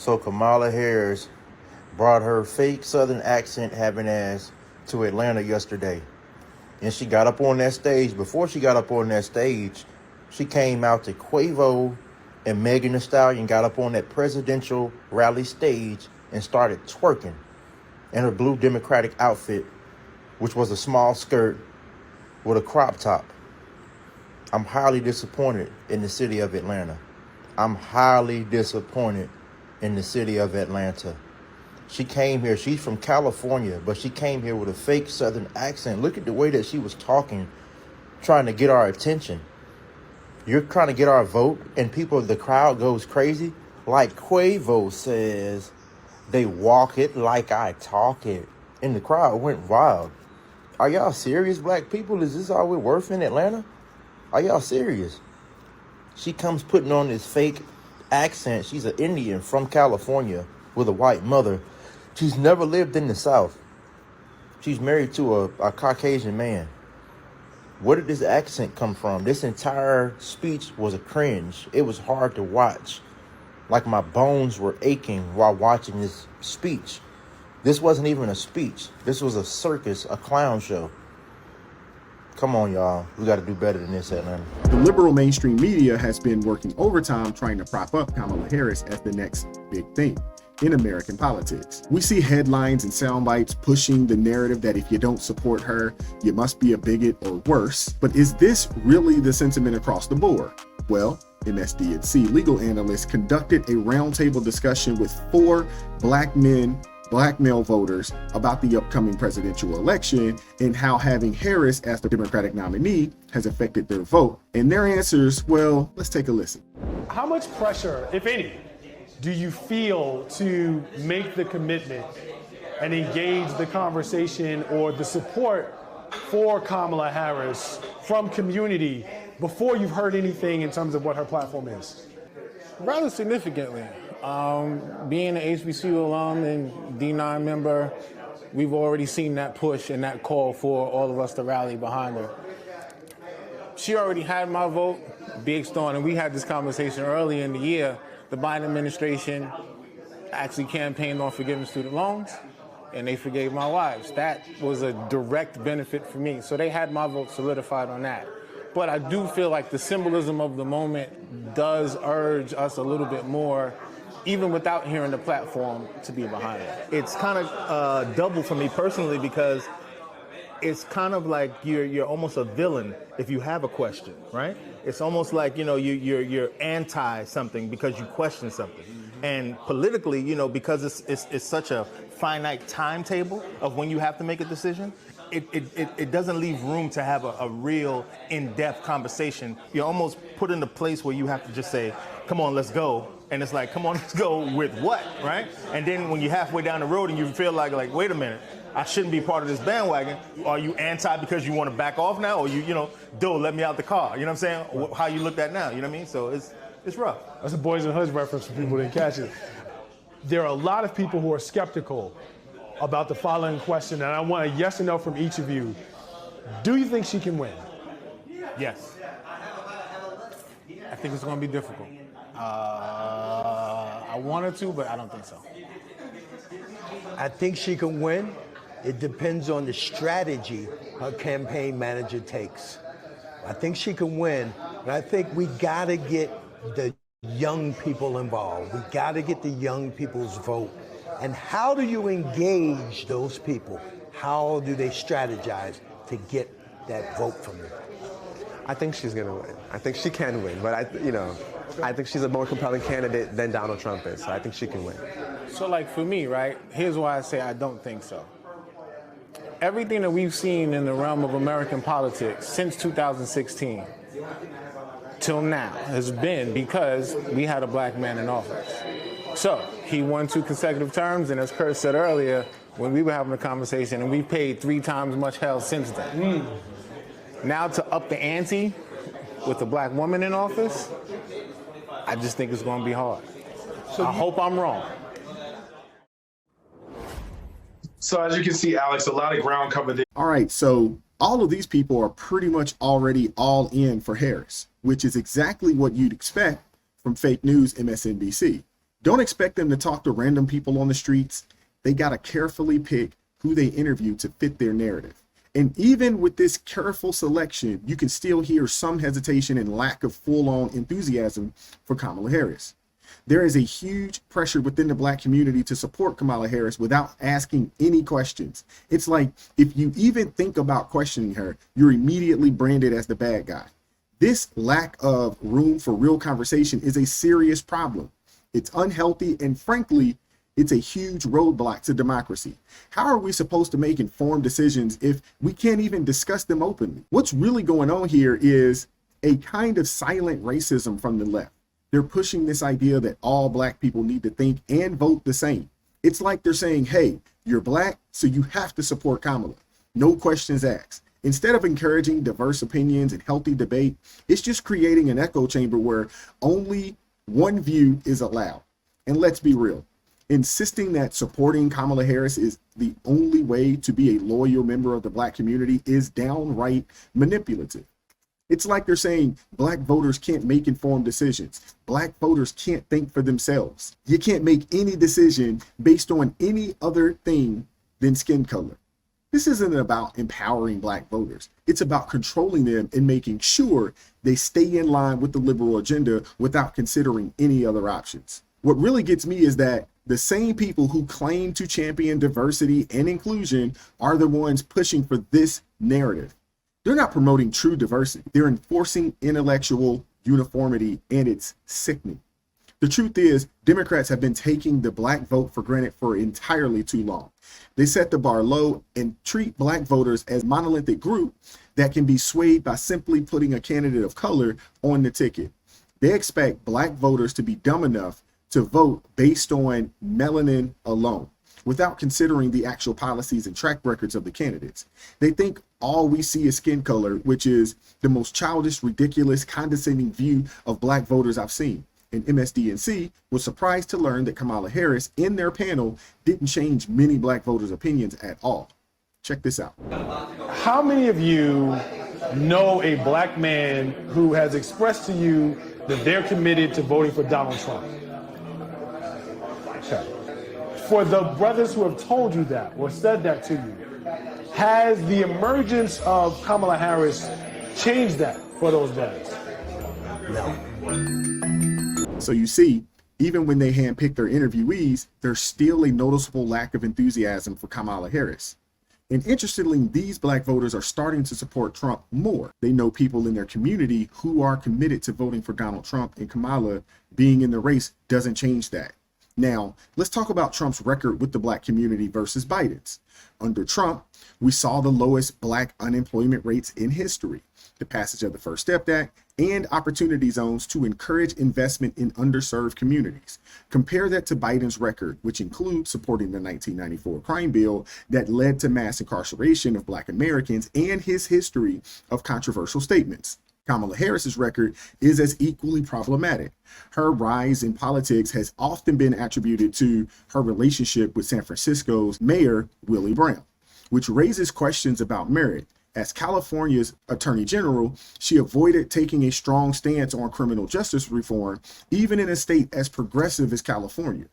So Kamala Harris brought her fake Southern accent having ass to Atlanta yesterday. And she got up on that stage. Before she got up on that stage, she came out to Quavo and Megan Thee Stallion got up on that presidential rally stage and started twerking in her blue Democratic outfit, which was a small skirt with a crop top. I'm highly disappointed in the city of Atlanta. I'm highly disappointed in the city of Atlanta. She came here, she's from California, but she came here with a fake Southern accent. Look at the way that she was talking, trying to get our attention. You're trying to get our vote, and the crowd goes crazy. Like Quavo says, they walk it like I talk it. And the crowd went wild. Are y'all serious, black people? Is this all we're worth in Atlanta? Are y'all serious? She comes putting on this fake accent. She's an Indian from California with a white mother. She's never lived in the South. She's married to a Caucasian man. Where did this accent come from? This entire speech was a cringe. It was hard to watch. Like my bones were aching while watching this speech. This wasn't even a speech. This was a circus, a clown show. Come on, y'all. We got to do better than this, Atlanta. The liberal mainstream media has been working overtime trying to prop up Kamala Harris as the next big thing in American politics. We see headlines and sound bites pushing the narrative that if you don't support her, you must be a bigot or worse. But is this really the sentiment across the board? Well, MSNBC legal analysts conducted a roundtable discussion with 4 black male voters about the upcoming presidential election and how having Harris as the Democratic nominee has affected their vote. And their answers, well, let's take a listen. How much pressure, if any, do you feel to make the commitment and engage the conversation or the support for Kamala Harris from community before you've heard anything in terms of what her platform is? Rather significantly. Being an HBCU alum and D9 member, we've already seen that push and that call for all of us to rally behind her. She already had my vote based on, and we had this conversation early in the year, the Biden administration actually campaigned on forgiving student loans, and they forgave my wives. That was a direct benefit for me. So they had my vote solidified on that. But I do feel like the symbolism of the moment does urge us a little bit more, even without hearing the platform, to be behind it. It's kind of double for me personally because it's kind of like you're almost a villain if you have a question, right? It's almost like, you're anti something because you question something. And politically, because it's such a finite timetable of when you have to make a decision, it doesn't leave room to have a real in-depth conversation. You're almost put in a place where you have to just say, come on, let's go. And it's like, come on, let's go with what, right? And then when you're halfway down the road and you feel like wait a minute, I shouldn't be part of this bandwagon. Are you anti because you want to back off now? Or dude, let me out the car. You know what I'm saying? How you looked at now, you know what I mean? So it's rough. That's a Boys and Hoods reference for people who didn't catch it. There are a lot of people who are skeptical about the following question, and I want a yes or no from each of you. Do you think she can win? Yes. I think it's going to be difficult. I wanted to, but I don't think so. I think she can win. It depends on the strategy her campaign manager takes. I think she can win, but I think we got to get the young people involved. We got to get the young people's vote. And how do you engage those people? How do they strategize to get that vote from them? I think she's going to win. I think she can win, but I think she's a more compelling candidate than Donald Trump is, so I think she can win. So for me, right, here's why I say I don't think so. Everything that we've seen in the realm of American politics since 2016 till now has been because we had a black man in office. So he won 2 consecutive terms, and as Kurt said earlier, when we were having a conversation, and we paid 3 times much hell since then. Now to up the ante with a black woman in office, I just think it's going to be hard. So I hope I'm wrong. So as you can see, Alex, a lot of ground covered there. All right, so all of these people are pretty much already all in for Harris, which is exactly what you'd expect from fake news MSNBC. Don't expect them to talk to random people on the streets. They got to carefully pick who they interview to fit their narrative. And even with this careful selection, you can still hear some hesitation and lack of full-on enthusiasm for Kamala Harris. There is a huge pressure within the Black community to support Kamala Harris without asking any questions. It's like if you even think about questioning her, you're immediately branded as the bad guy. This lack of room for real conversation is a serious problem. It's unhealthy, and frankly, it's a huge roadblock to democracy. How are we supposed to make informed decisions if we can't even discuss them openly? What's really going on here is a kind of silent racism from the left. They're pushing this idea that all Black people need to think and vote the same. It's like they're saying, hey, you're Black, so you have to support Kamala. No questions asked. Instead of encouraging diverse opinions and healthy debate, it's just creating an echo chamber where only one view is allowed. And let's be real, insisting that supporting Kamala Harris is the only way to be a loyal member of the Black community is downright manipulative. It's like they're saying Black voters can't make informed decisions. Black voters can't think for themselves. You can't make any decision based on any other thing than skin color. This isn't about empowering Black voters. It's about controlling them and making sure they stay in line with the liberal agenda without considering any other options. What really gets me is that the same people who claim to champion diversity and inclusion are the ones pushing for this narrative. They're not promoting true diversity. They're enforcing intellectual uniformity, and it's sickening. The truth is, Democrats have been taking the Black vote for granted for entirely too long. They set the bar low and treat Black voters as a monolithic group that can be swayed by simply putting a candidate of color on the ticket. They expect Black voters to be dumb enough to vote based on melanin alone, without considering the actual policies and track records of the candidates. They think all we see is skin color, which is the most childish, ridiculous, condescending view of Black voters I've seen. And MSNBC was surprised to learn that Kamala Harris in their panel didn't change many Black voters' opinions at all. Check this out. How many of you know a Black man who has expressed to you that they're committed to voting for Donald Trump? Okay. For the brothers who have told you that or said that to you, has the emergence of Kamala Harris changed that for those brothers? No. So you see, even when they handpick their interviewees, there's still a noticeable lack of enthusiasm for Kamala Harris. And interestingly, these Black voters are starting to support Trump more. They know people in their community who are committed to voting for Donald Trump, and Kamala being in the race doesn't change that. Now, let's talk about Trump's record with the Black community versus Biden's. Under Trump, we saw the lowest Black unemployment rates in history, the passage of the First Step Act, and opportunity zones to encourage investment in underserved communities. Compare that to Biden's record, which includes supporting the 1994 crime bill that led to mass incarceration of Black Americans and his history of controversial statements. Kamala Harris's record is as equally problematic. Her rise in politics has often been attributed to her relationship with San Francisco's Mayor Willie Brown, which raises questions about merit. As California's Attorney General, she avoided taking a strong stance on criminal justice reform, even in a state as progressive as California.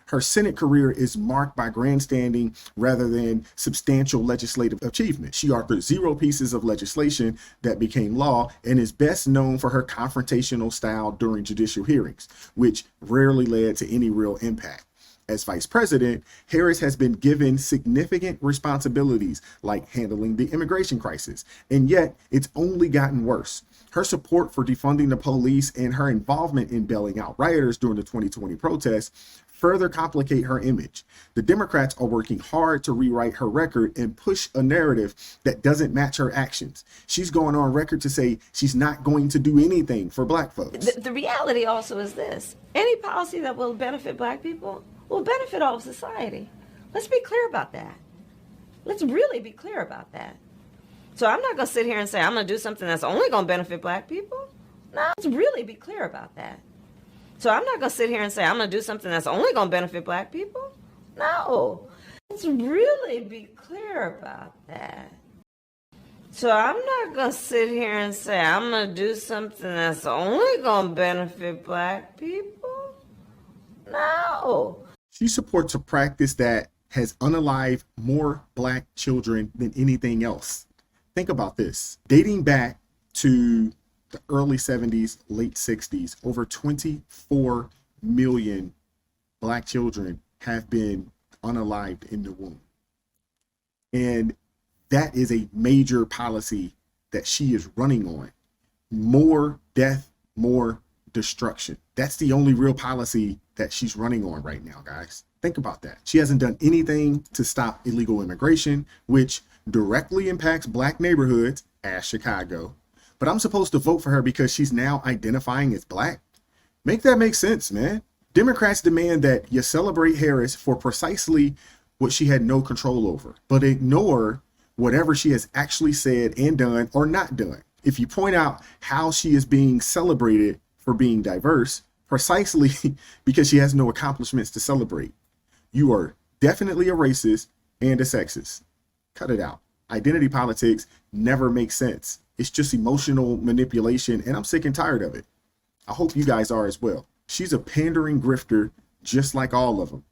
Her Senate career is marked by grandstanding rather than substantial legislative achievement. She authored 0 pieces of legislation that became law and is best known for her confrontational style during judicial hearings, which rarely led to any real impact. As vice president, Harris has been given significant responsibilities like handling the immigration crisis, and yet it's only gotten worse. Her support for defunding the police and her involvement in bailing out rioters during the 2020 protests further complicate her image. The Democrats are working hard to rewrite her record and push a narrative that doesn't match her actions. She's going on record to say she's not going to do anything for Black folks. The reality also is this: any policy that will benefit Black people will benefit all of society. Let's be clear about that. Let's really be clear about that. So I'm not going to sit here and say I'm going to do something that's only going to benefit Black people. No, let's really be clear about that. So I'm not going to sit here and say I'm going to do something that's only going to benefit Black people. No, let's really be clear about that. So I'm not going to sit here and say I'm going to do something that's only going to benefit Black people. No. She supports a practice that has unalived more black children than anything else. Think about this. Dating back to the early 70s, late 60s, over 24 million black children have been unalived in the womb. And that is a major policy that she is running on. More death, more destruction. That's the only real policy that she's running on right now, guys. Think about that. She hasn't done anything to stop illegal immigration, which directly impacts black neighborhoods, as Chicago. But I'm supposed to vote for her because she's now identifying as black? Make that make sense, man. Democrats demand that you celebrate Harris for precisely what she had no control over, but ignore whatever she has actually said and done or not done. If you point out how she is being celebrated for being diverse, precisely because she has no accomplishments to celebrate, you are definitely a racist and a sexist. Cut it out. Identity politics never makes sense. It's just emotional manipulation, and I'm sick and tired of it. I hope you guys are as well. She's a pandering grifter, just like all of them,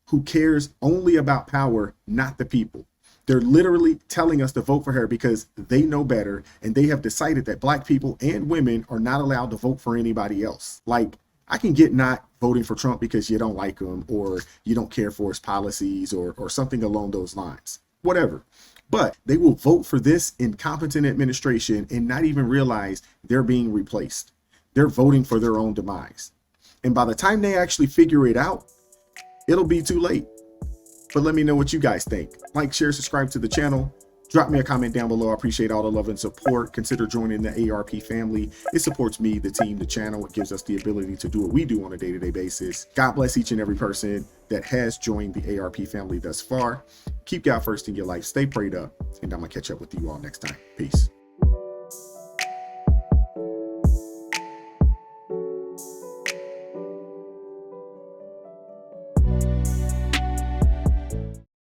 who cares only about power, not the people. They're literally telling us to vote for her because they know better, and they have decided that black people and women are not allowed to vote for anybody else. Like, I can get not voting for Trump because you don't like him or you don't care for his policies or something along those lines, whatever. But they will vote for this incompetent administration and not even realize they're being replaced. They're voting for their own demise. And by the time they actually figure it out, it'll be too late. But let me know what you guys think. Like, share, subscribe to the channel. Drop me a comment down below. I appreciate all the love and support. Consider joining the ARP family. It supports me, the team, the channel. It gives us the ability to do what we do on a day-to-day basis. God bless each and every person that has joined the ARP family thus far. Keep God first in your life. Stay prayed up. And I'm going to catch up with you all next time. Peace.